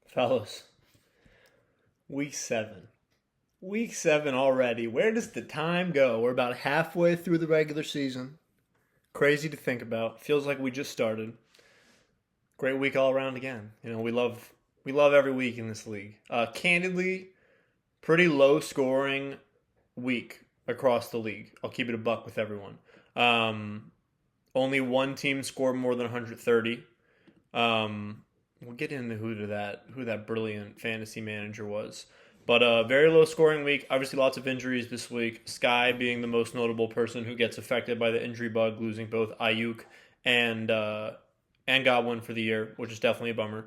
Fellas, week 7. Week 7 already. Where does the time go? We're about halfway through the regular season. Crazy to think about. Feels like we just started. Great week all around again. We love every week in this league. Candidly, pretty low scoring week across the league. I'll keep it a buck with everyone. Only one team scored more than 130. We'll get into who that brilliant fantasy manager was. But very low scoring week. Obviously, lots of injuries this week. Sky being the most notable person who gets affected by the injury bug, losing both Ayuk and Godwin for the year, which is definitely a bummer.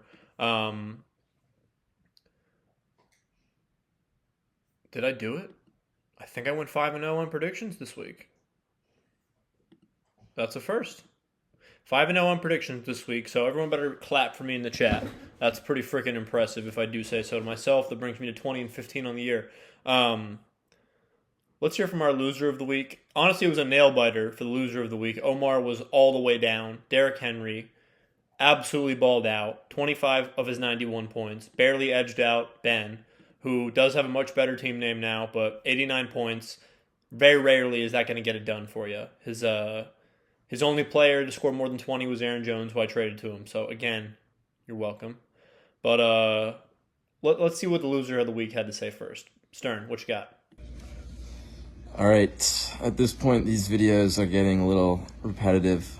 Did I do it? I think I went 5-0 on predictions this week. That's a first. 5-0 on predictions this week, so everyone better clap for me in the chat. That's pretty freaking impressive if I do say so to myself. That brings me to 20-15 on the year. Let's hear from our loser of the week. Honestly, it was a nail-biter for the loser of the week. Omar was all the way down. Derrick Henry absolutely balled out. 25 of his 91 points. Barely edged out Ben, who does have a much better team name now, but 89 points. Very rarely is that going to get it done for you. His only player to score more than 20 was Aaron Jones, who I traded to him. So, again, you're welcome. But let's see what the loser of the week had to say first. Stern, what you got? All right. At this point, these videos are getting a little repetitive.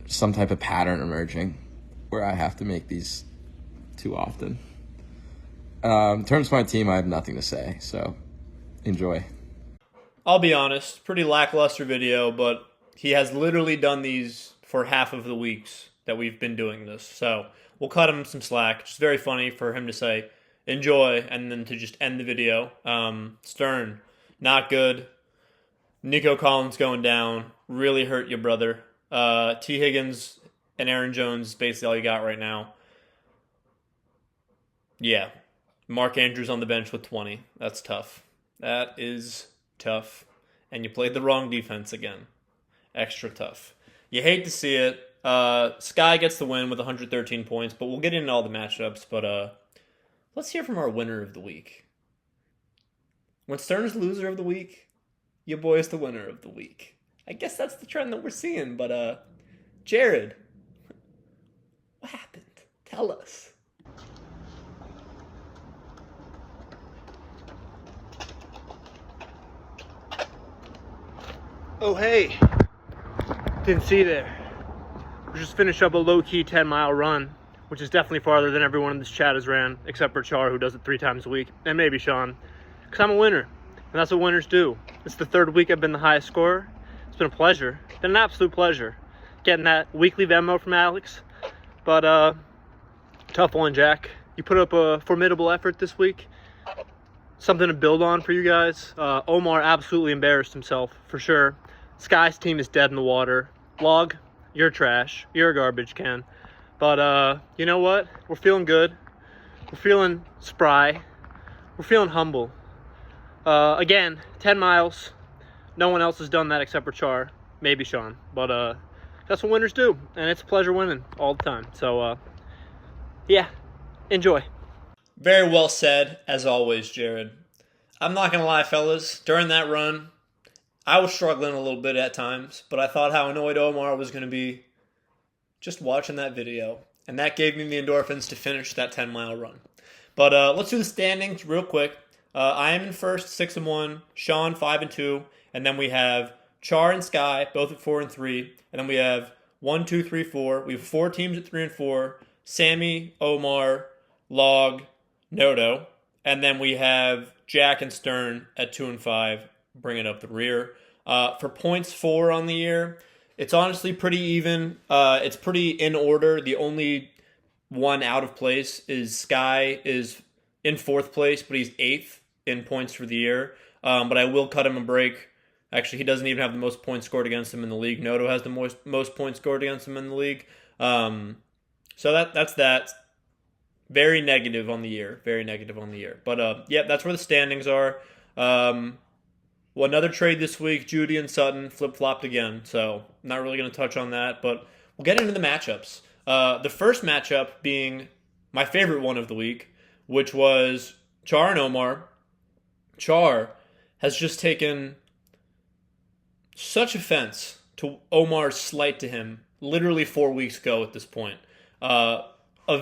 Some type of pattern emerging where I have to make these too often. In terms of my team, I have nothing to say. So, enjoy. I'll be honest, pretty lackluster video, but he has literally done these for half of the weeks that we've been doing this. So we'll cut him some slack. It's very funny for him to say, enjoy, and then to just end the video. Stern, not good. Nico Collins going down. Really hurt you, brother. T. Higgins and Aaron Jones, basically all you got right now. Yeah. Mark Andrews on the bench with 20. That's tough. That is tough. And you played the wrong defense again. Extra tough. You hate to see it. Sky gets the win with 113 points, but we'll get into all the matchups. But let's hear from our winner of the week. When Stern's loser of the week, your boy is the winner of the week. I guess that's the trend that we're seeing. But Jared, what happened? Tell us. Oh, hey. Didn't see you there. We just finished up a low-key 10-mile run, which is definitely farther than everyone in this chat has ran, except for Char, who does it 3 times a week, and maybe Sean, because I'm a winner, and that's what winners do. It's the 3rd week I've been the highest scorer. It's been a pleasure. It's been an absolute pleasure getting that weekly Venmo from Alex, but tough one, Jack. You put up a formidable effort this week. Something to build on for you guys. Omar absolutely embarrassed himself, for sure. Sky's team is dead in the water. Log, you're trash. You're a garbage can. But you know what? We're feeling good. We're feeling spry. We're feeling humble. Again, 10 miles. No one else has done that except for Char. Maybe Sean. But that's what winners do. And it's a pleasure winning all the time. So, yeah. Enjoy. Very well said, as always, Jared. I'm not going to lie, fellas. During that run, I was struggling a little bit at times, but I thought how annoyed Omar was going to be just watching that video. And that gave me the endorphins to finish that 10-mile run. But let's do the standings real quick. I am in first, 6-1. Sean, 5-2. And then we have Char and Sky, both at 4-3. And then we have 1, 2, 3, 4. We have 4 teams at 3-4. Sammy, Omar, Log, Noto. And then we have Jack and Stern at 2-5, bringing up the rear. For points 4 on the year, it's honestly pretty even. It's pretty in order. The only one out of place is Sky is in 4th place, but he's 8th in points for the year. But I will cut him a break. Actually, he doesn't even have the most points scored against him in the league. Noto has the most points scored against him in the league. So that's that. Very negative on the year. Very negative on the year. But, yeah, that's where the standings are. Well, another trade this week, Judy and Sutton flip-flopped again. So, not really going to touch on that. But we'll get into the matchups. The first matchup being my favorite one of the week, which was Char and Omar. Char has just taken such offense to Omar's slight to him literally 4 weeks ago at this point. A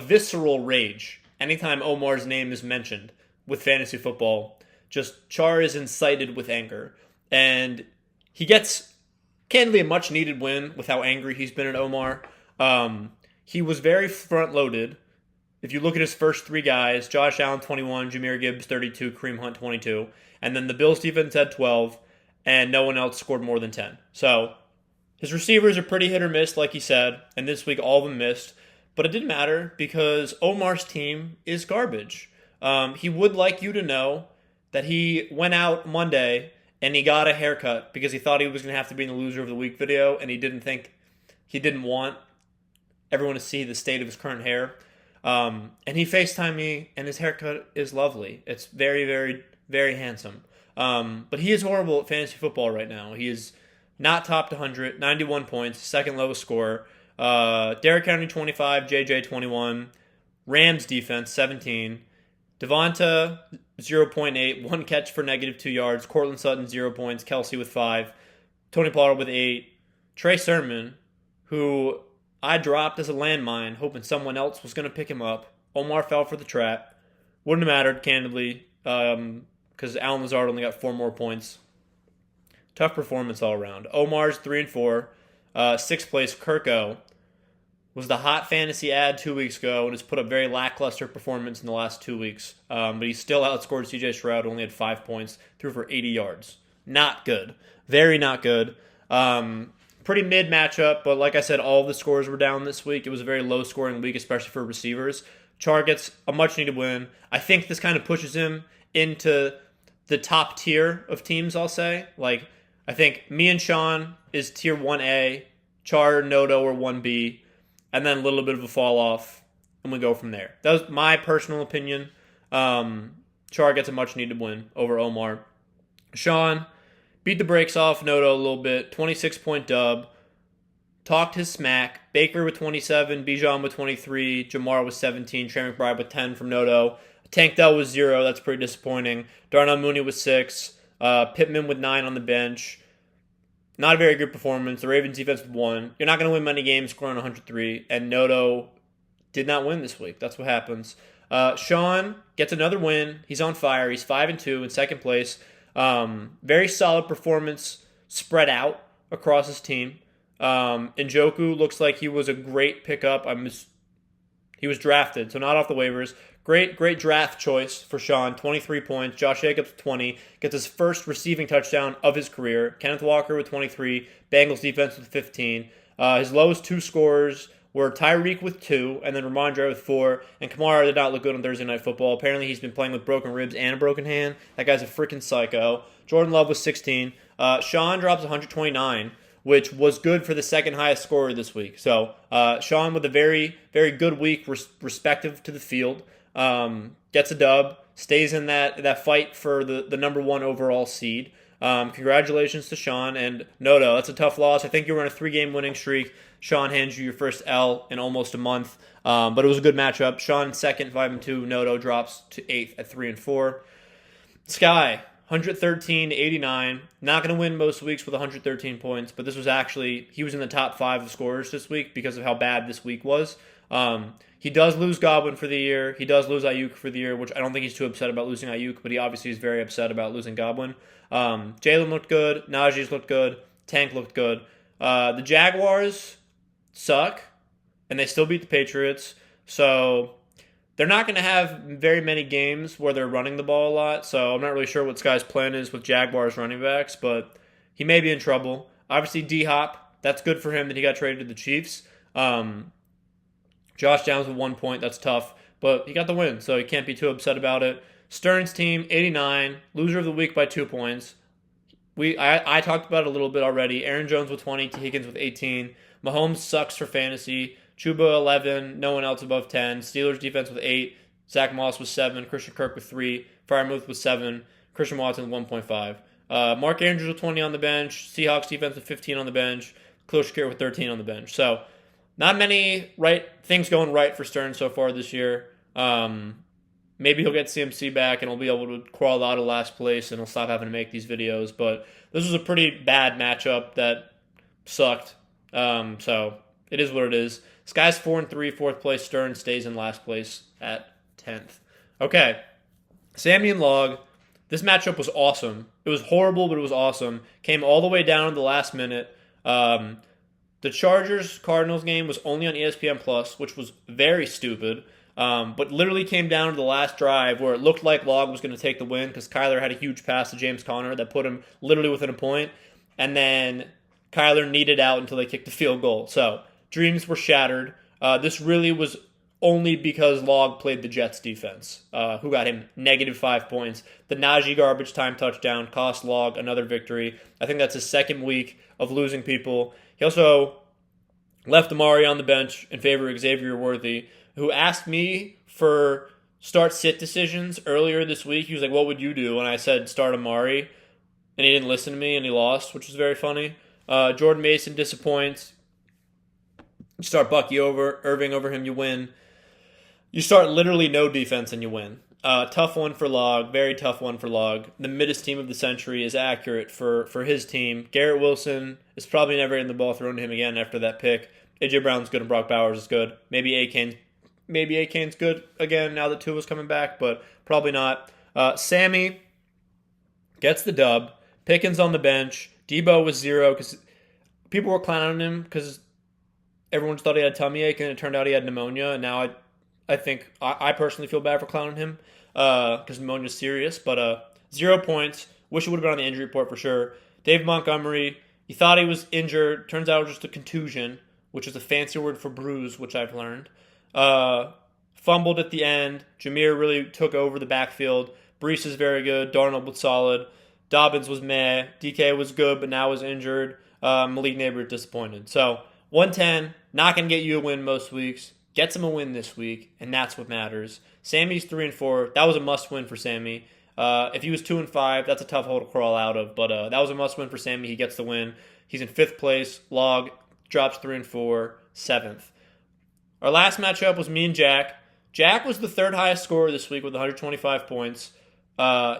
visceral rage anytime Omar's name is mentioned with fantasy football. Just Char is incited with anger. And he gets, candidly, a much needed win with how angry he's been at Omar. He was very front loaded. If you look at his first three guys, Josh Allen 21, Jahmyr Gibbs 32, Kareem Hunt 22, and then the Bills defense had 12, and no one else scored more than 10. So his receivers are pretty hit or miss, like he said, and this week all of them missed. But it didn't matter because Omar's team is garbage. He would like you to know that he went out Monday and he got a haircut because he thought he was going to have to be in the loser of the week video, and he didn't want everyone to see the state of his current hair. And he FaceTimed me, and his haircut is lovely. It's very, very, very handsome. But he is horrible at fantasy football right now. He is not topped 100, 91 points, second lowest scorer. Derrick Henry 25, JJ 21, Rams defense 17, Devonta 0.8, one catch for -2 yards, Cortland Sutton 0 points, Kelsey with 5, Tony Pollard with 8, Trey Sermon, who I dropped as a landmine, hoping someone else was going to pick him up. Omar fell for the trap. Wouldn't have mattered, candidly, because Allen Lazard only got 4 more points. Tough performance all around. Omar's 3-4. Sixth place, Kirko, was the hot fantasy ad 2 weeks ago and has put up very lackluster performance in the last 2 weeks. But he still outscored CJ Stroud, who only had 5 points, threw for 80 yards. Not good. Very not good. Pretty mid matchup, but like I said, all of the scores were down this week. It was a very low-scoring week, especially for receivers. Char gets a much-needed win. I think this kind of pushes him into the top tier of teams, I'll say. Like, I think me and Sean is tier 1A, Char, Noto, or 1B, and then a little bit of a fall-off, and we go from there. That was my personal opinion. Char gets a much-needed win over Omar. Sean beat the brakes off Noto a little bit, 26-point dub, talked his smack. Baker with 27, Bijan with 23, Jamar with 17, Trey McBride with 10 from Noto. Tank Dell was 0, that's pretty disappointing. Darnell Mooney with 6, Pittman with 9 on the bench. Not a very good performance. The Ravens defense with 1. You're not going to win many games scoring 103, and Noto did not win this week. That's what happens. Sean gets another win. He's on fire. He's 5-2 in second place. Very solid performance spread out across his team. Njoku looks like he was a great pickup. He was drafted, so not off the waivers. Great draft choice for Sean. 23 points. Josh Jacobs 20. Gets his first receiving touchdown of his career. Kenneth Walker with 23. Bengals defense with 15. His lowest 2 scorers were Tyreek with 2, and then Ramondre with 4. And Kamara did not look good on Thursday Night Football. Apparently he's been playing with broken ribs and a broken hand. That guy's a freaking psycho. Jordan Love was 16. Sean drops 129, which was good for the second highest scorer this week. So Sean with a very, very good week respective to the field. Gets a dub, stays in that fight for the number 1 overall seed. Congratulations to Sean and Noto. That's a tough loss. I think you were on a 3-game winning streak. Sean hands you your first L in almost a month, but it was a good matchup. Sean second, 5-2. Noto drops to 8th at 3-4. Sky 113-89. Not going to win most weeks with 113 points, but this was actually, he was in the top 5 of scorers this week because of how bad this week was. He does lose Godwin for the year. He does lose Ayuk for the year, which I don't think he's too upset about losing Ayuk, but he obviously is very upset about losing Godwin. Jalen looked good. Najee's looked good. Tank looked good. The Jaguars suck, and they still beat the Patriots. So they're not going to have very many games where they're running the ball a lot. So I'm not really sure what Sky's plan is with Jaguars running backs, but he may be in trouble. Obviously, D-Hop, that's good for him that he got traded to the Chiefs. Josh Downs with 1 point, that's tough, but he got the win, so he can't be too upset about it. Stern's team, 89, loser of the week by 2 points. I talked about it a little bit already. Aaron Jones with 20, T. Higgins with 18. Mahomes sucks for fantasy. Chuba 11, no one else above 10. Steelers defense with 8. Zach Moss with 7. Christian Kirk with 3. Freiermuth with 7. Christian Watson with 1.5. Mark Andrews with 20 on the bench. Seahawks defense with 15 on the bench. Khalil Shakir with 13 on the bench. So not many things going right for Stern so far this year. Maybe he'll get CMC back and he'll be able to crawl out of last place and he'll stop having to make these videos. But this was a pretty bad matchup that sucked. So it is what it is. This guy's 4-3, fourth place. Stern stays in last place at 10th. Okay, Sammy and Log. This matchup was awesome. It was horrible, but it was awesome. Came all the way down to the last minute. The Chargers-Cardinals game was only on ESPN Plus, which was very stupid. But literally came down to the last drive where it looked like Log was going to take the win because Kyler had a huge pass to James Conner that put him literally within a point. And then Kyler needed out until they kicked the field goal. So dreams were shattered. This really was only because Log played the Jets defense, who got him -5 points. The Najee garbage time touchdown cost Log another victory. I think that's his second week of losing people. He also left Amari on the bench in favor of Xavier Worthy, who asked me for start-sit decisions earlier this week. He was like, what would you do? And I said, start Amari. And he didn't listen to me, and he lost, which was very funny. Jordan Mason disappoints. You start Irving over him, you win. You start literally no defense, and you win. Tough one for Log, very tough one for Log. The middest team of the century is accurate for his team. Garrett Wilson is probably never getting the ball thrown to him again after that pick. A.J. Brown's good and Brock Bowers is good. Maybe Akane's good again now that Tua's coming back, but probably not. Sammy gets the dub. Pickens on the bench. Debo was 0 because people were clowning him because everyone just thought he had a tummy ache, and it turned out he had pneumonia. And now I think I personally feel bad for clowning him because pneumonia's serious. But 0 points. Wish it would have been on the injury report for sure. Dave Montgomery, he thought he was injured. Turns out it was just a contusion, which is a fancy word for bruise, which I've learned. Fumbled at the end. Jameer really took over the backfield. Brees is very good. Darnold was solid. Dobbins was meh. DK was good, but now is injured. Malik Neighbor disappointed. So 110, not going to get you a win most weeks. Gets him a win this week, and that's what matters. Sammy's 3-4. That was a must-win for Sammy. If he was 2-5, that's a tough hole to crawl out of, but that was a must-win for Sammy. He gets the win. He's in 5th place. Log drops 3-4, 7th. Our last matchup was me and Jack. Jack was the 3rd highest scorer this week with 125 points.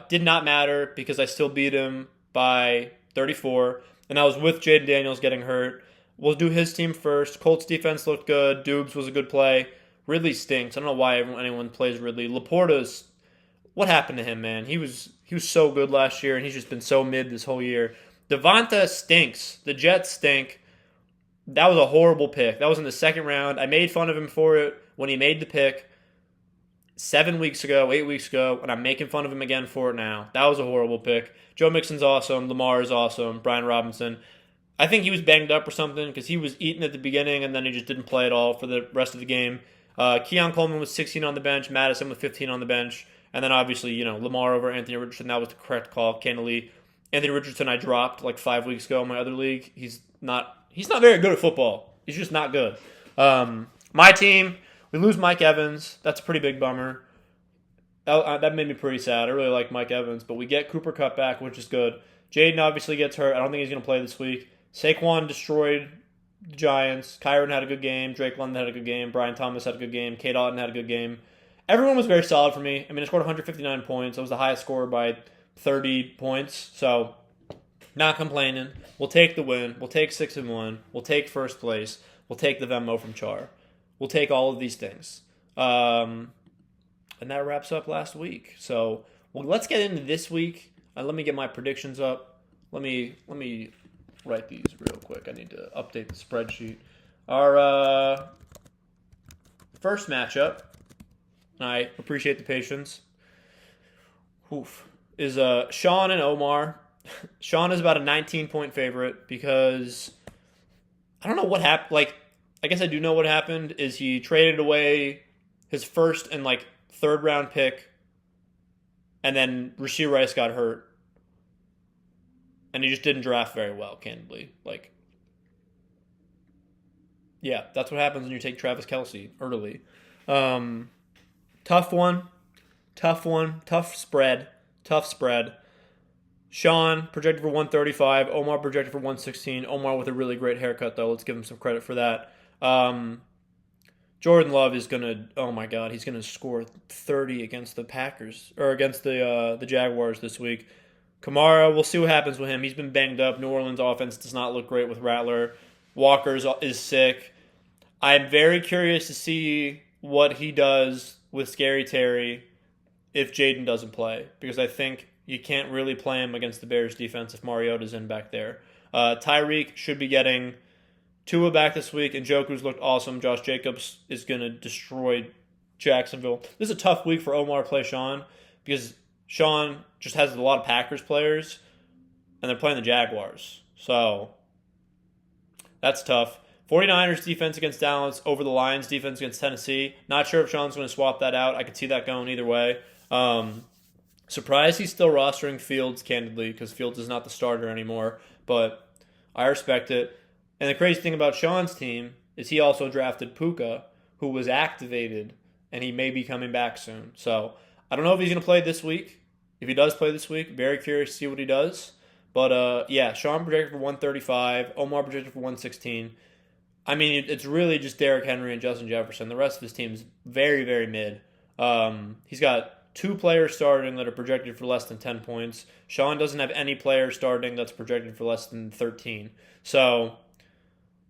Did not matter because I still beat him by 34. And I was with Jaden Daniels getting hurt. We'll do his team first. Colts defense looked good. Dubes was a good play. Ridley stinks. I don't know why anyone plays Ridley. Laporta's, what happened to him, man? He was so good last year, and he's just been so mid this whole year. Devonta stinks. The Jets stink. That was a horrible pick. That was in the 2nd round. I made fun of him for it when he made the pick 8 weeks ago, and I'm making fun of him again for it now. That was a horrible pick. Joe Mixon's awesome. Lamar is awesome. Brian Robinson. I think he was banged up or something because he was eating at the beginning, and then he just didn't play at all for the rest of the game. Keon Coleman was 16 on the bench. Madison with 15 on the bench. And then obviously, Lamar over Anthony Richardson. That was the correct call. Candidly, Anthony Richardson I dropped like 5 weeks ago in my other league. He's not very good at football. He's just not good. My team, we lose Mike Evans. That's a pretty big bummer. That made me pretty sad. I really like Mike Evans, but we get Cooper Kupp back, which is good. Jaden obviously gets hurt. I don't think he's going to play this week. Saquon destroyed the Giants. Kyron had a good game. Drake London had a good game. Brian Thomas had a good game. Kate Otten had a good game. Everyone was very solid for me. I mean, I scored 159 points. I was the highest scorer by 30 points. So, not complaining. We'll take the win. We'll take 6-1. We'll take 1st place. We'll take the Venmo from Char. We'll take all of these things. And that wraps up last week. So, let's get into this week. Let me get my predictions up. Let me write these real quick. I need to update the spreadsheet. Our first matchup, I appreciate the patience, is Sean and Omar. Sean is about a 19-point favorite because I don't know what happened. I guess I do know what happened is he traded away his 1st and 3rd round pick, and then Rashee Rice got hurt. And he just didn't draft very well, candidly. Yeah, that's what happens when you take Travis Kelce early. Tough one. Tough spread. Sean projected for 135. Omar projected for 116. Omar with a really great haircut, though. Let's give him some credit for that. Jordan Love is gonna. Oh my God, he's gonna score 30 against the Packers or against the Jaguars this week. Kamara, we'll see what happens with him. He's been banged up. New Orleans offense does not look great with Rattler. Walker is sick. I'm very curious to see what he does with Scary Terry if Jaden doesn't play, because I think you can't really play him against the Bears defense if Mariota's in back there. Tyreek should be getting Tua back this week, and Njoku's looked awesome. Josh Jacobs is going to destroy Jacksonville. This is a tough week for Omar to play Sean, because Sean just has a lot of Packers players, and they're playing the Jaguars. So that's tough. 49ers defense against Dallas over the Lions defense against Tennessee. Not sure if Sean's going to swap that out. I could see that going either way. Surprised he's still rostering Fields, candidly, because Fields is not the starter anymore. But I respect it. And the crazy thing about Sean's team is he also drafted Puka, who was activated, and he may be coming back soon. So I don't know if he's going to play this week. If he does play this week, very curious to see what he does. But yeah, Sean projected for 135. Omar projected for 116. I mean, it's really just Derrick Henry and Justin Jefferson. The rest of his team is very, very mid. He's got 2 players starting that are projected for less than 10 points. Sean doesn't have any players starting that's projected for less than 13. So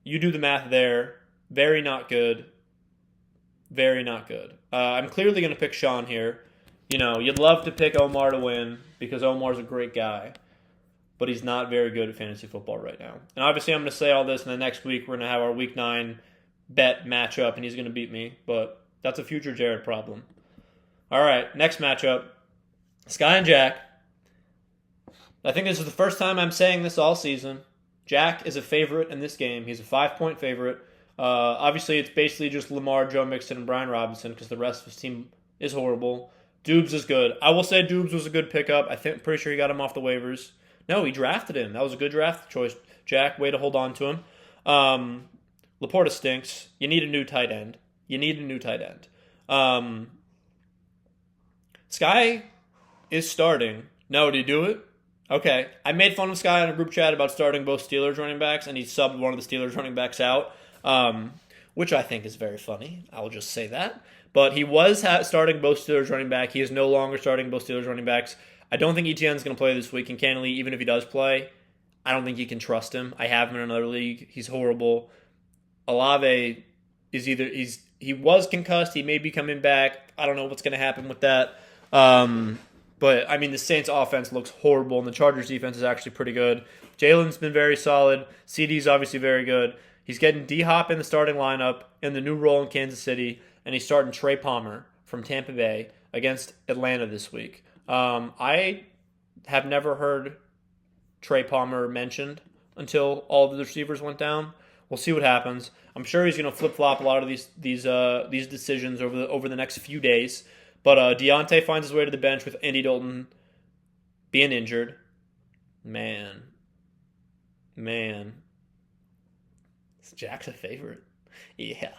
you do the math there. Very not good. Very not good. I'm clearly going to pick Sean here. You know, you'd love to pick Omar to win because Omar's a great guy, but he's not very good at fantasy football right now. And obviously I'm going to say all this, and then next week we're going to have our Week 9 bet matchup, and he's going to beat me. But that's a future Jared problem. All right, next matchup. Sky and Jack. I think this is the first time I'm saying this all season. Jack is a favorite in this game. He's a 5-point favorite. Obviously, it's basically just Lamar, Joe Mixon, and Brian Robinson because the rest of his team is horrible. Dubes is good. I will say Dubes was a good pickup. Pretty sure he got him off the waivers. No, he drafted him. That was a good draft choice. Jack, way to hold on to him. Laporta stinks. You need a new tight end. Sky is starting. No, did he do it? Okay. I made fun of Sky in a group chat about starting both Steelers running backs, and he subbed one of the Steelers running backs out, which I think is very funny. I'll just say that. But he was starting both Steelers running back. He is no longer starting both Steelers running backs. I don't think Etienne's going to play this week, and candidly, even if he does play, I don't think you can trust him. I have him in another league. He's horrible. Olave is he was concussed. He may be coming back. I don't know what's going to happen with that. But, I mean, the Saints offense looks horrible, and the Chargers defense is actually pretty good. Jalen's been very solid. CD's obviously very good. He's getting D-Hop in the starting lineup in the new role in Kansas City, and he's starting Trey Palmer from Tampa Bay against Atlanta this week. I have never heard Trey Palmer mentioned until all of the receivers went down. We'll see what happens. I'm sure he's going to flip-flop a lot of these decisions over the next few days. But Deontay finds his way to the bench with Andy Dalton being injured. Man. Jack's a favorite. Yeah.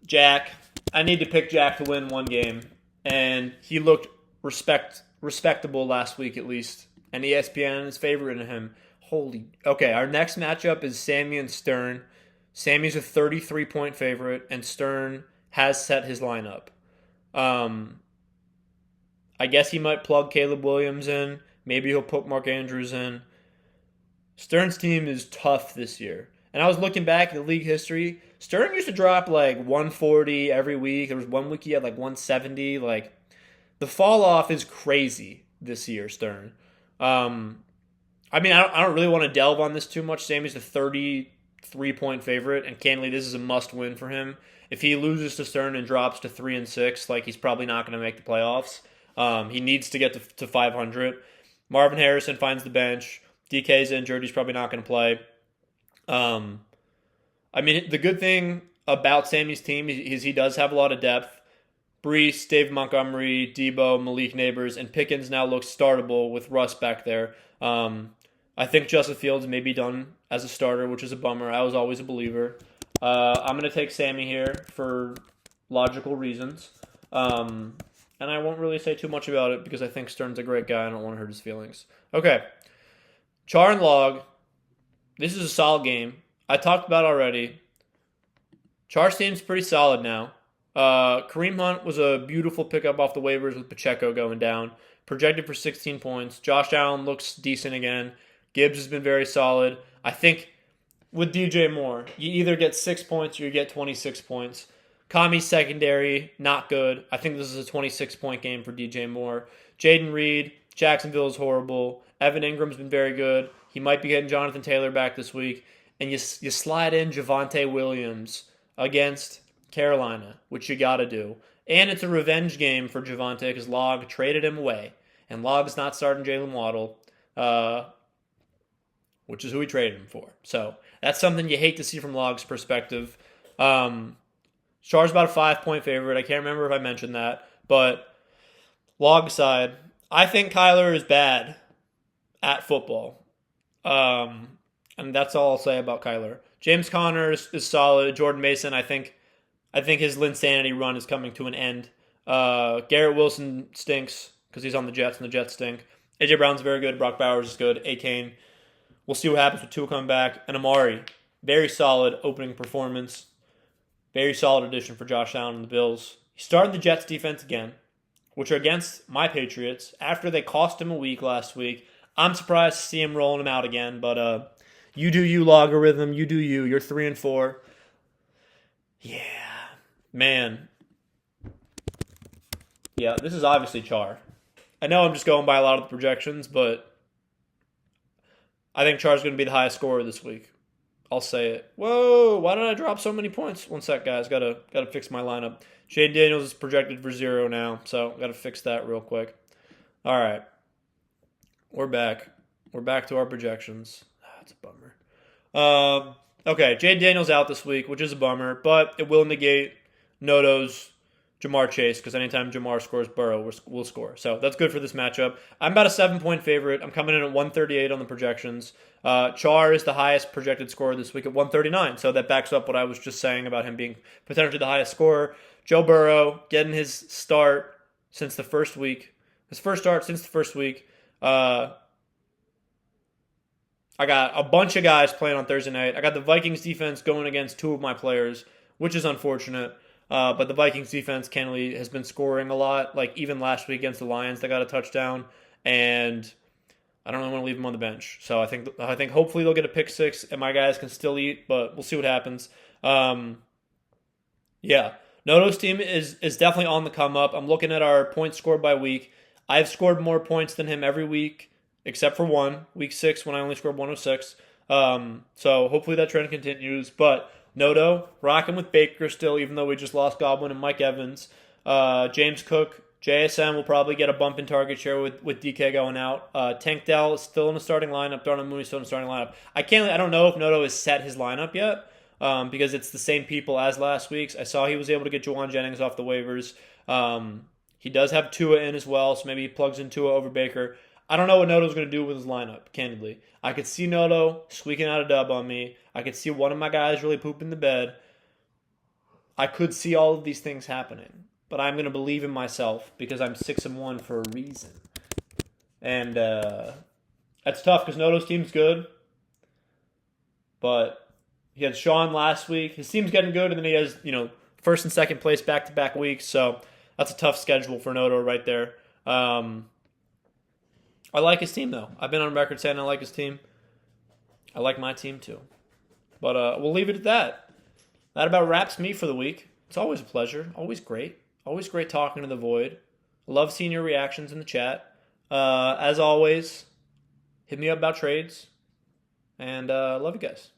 Jack. I need to pick Jack to win one game. And he looked respectable last week at least. And ESPN is favoring him. Okay, our next matchup is Sammy and Stern. Sammy's a 33-point favorite, and Stern has set his lineup. I guess he might plug Caleb Williams in. Maybe he'll put Mark Andrews in. Stern's team is tough this year. And I was looking back at the league history. Stern used to drop like 140 every week. There was one week he had like 170. Like, the fall off is crazy this year, Stern. I mean, I don't really want to delve on this too much. Sammy's a 33-point favorite, and candidly, this is a must-win for him. If he loses to Stern and drops to 3-6, like, he's probably not going to make the playoffs. He needs to get to 500. Marvin Harrison finds the bench. DK's injured. He's probably not going to play. I mean, the good thing about Sammy's team is he does have a lot of depth. Brees, Dave Montgomery, Debo, Malik Neighbors, and Pickens now looks startable with Russ back there. I think Justin Fields may be done as a starter, which is a bummer. I was always a believer. I'm going to take Sammy here for logical reasons. And I won't really say too much about it because I think Stern's a great guy. I don't want to hurt his feelings. Okay. Char and Log. This is a solid game. I talked about it already. Char's team's pretty solid now. Kareem Hunt was a beautiful pickup off the waivers with Pacheco going down. Projected for 16 points. Josh Allen looks decent again. Gibbs has been very solid. I think with DJ Moore, you either get 6 points or you get 26 points. Kami's secondary, not good. I think this is a 26-point game for DJ Moore. Jaden Reed, Jacksonville is horrible. Evan Ingram's been very good. He might be getting Jonathan Taylor back this week. And you slide in Javonte Williams against Carolina, which you got to do. And it's a revenge game for Javonte because Log traded him away. And Log's not starting Jalen Waddle, which is who he traded him for. So that's something you hate to see from Log's perspective. Char's about a 5-point favorite. I can't remember if I mentioned that. But Log aside, I think Kyler is bad at football. And that's all I'll say about Kyler. James Conner is solid. Jordan Mason, I think his Linsanity run is coming to an end. Garrett Wilson stinks because he's on the Jets and the Jets stink. AJ Brown's very good. Brock Bowers is good. A-Kane. We'll see what happens with Tua coming back. And Amari, very solid opening performance. Very solid addition for Josh Allen and the Bills. He started the Jets defense again, which are against my Patriots after they cost him a week last week. I'm surprised to see him rolling him out again, but you do you, Logarithm. You do you. You're 3-4. Yeah, man. Yeah, this is obviously Char. I know I'm just going by a lot of the projections, but I think Char's going to be the highest scorer this week. I'll say it. Whoa, why did I drop so many points? One sec, guys. Gotta fix my lineup. Shane Daniels is projected for 0 now, so gotta fix that real quick. All right. We're back. We're back to our projections. That's a bummer. Okay, Jane Daniels out this week, which is a bummer, but it will negate Noto's Jamar Chase, because anytime Jamar scores, Burrow will score. So that's good for this matchup. I'm about a 7-point favorite. I'm coming in at 138 on the projections. Char is the highest projected scorer this week at 139, so that backs up what I was just saying about him being potentially the highest scorer. Joe Burrow getting his start since the first week. His first start since the first week. I got a bunch of guys playing on Thursday night. I got the Vikings defense going against 2 of my players, which is unfortunate. But the Vikings defense, candidly, has been scoring a lot. Like even last week against the Lions, they got a touchdown, and I don't really want to leave them on the bench. So I think hopefully they'll get a pick 6, and my guys can still eat, but we'll see what happens. Yeah, Noto's team is definitely on the come up. I'm looking at our points scored by week. I've scored more points than him every week, except for one, week 6, when I only scored 106. So hopefully that trend continues, but Noto, rocking with Baker still, even though we just lost Godwin and Mike Evans. James Cook, JSN will probably get a bump in target share with DK going out. Tank Dell is still in the starting lineup. Darnell Mooney still in the starting lineup. I don't know if Noto has set his lineup yet, because it's the same people as last week's. I saw he was able to get Juwan Jennings off the waivers. He does have Tua in as well, so maybe he plugs in Tua over Baker. I don't know what Noto's going to do with his lineup, candidly. I could see Noto squeaking out a dub on me. I could see one of my guys really pooping the bed. I could see all of these things happening. But I'm going to believe in myself because I'm 6-1 for a reason. And that's tough because Noto's team's good. But he had Sean last week. His team's getting good, and then he has, first and second place back-to-back weeks. So that's a tough schedule for Noto right there. I like his team, though. I've been on record saying I like his team. I like my team, too. But we'll leave it at that. That about wraps me for the week. It's always a pleasure. Always great. Always great talking to the Void. I love seeing your reactions in the chat. As always, hit me up about trades. And love you guys.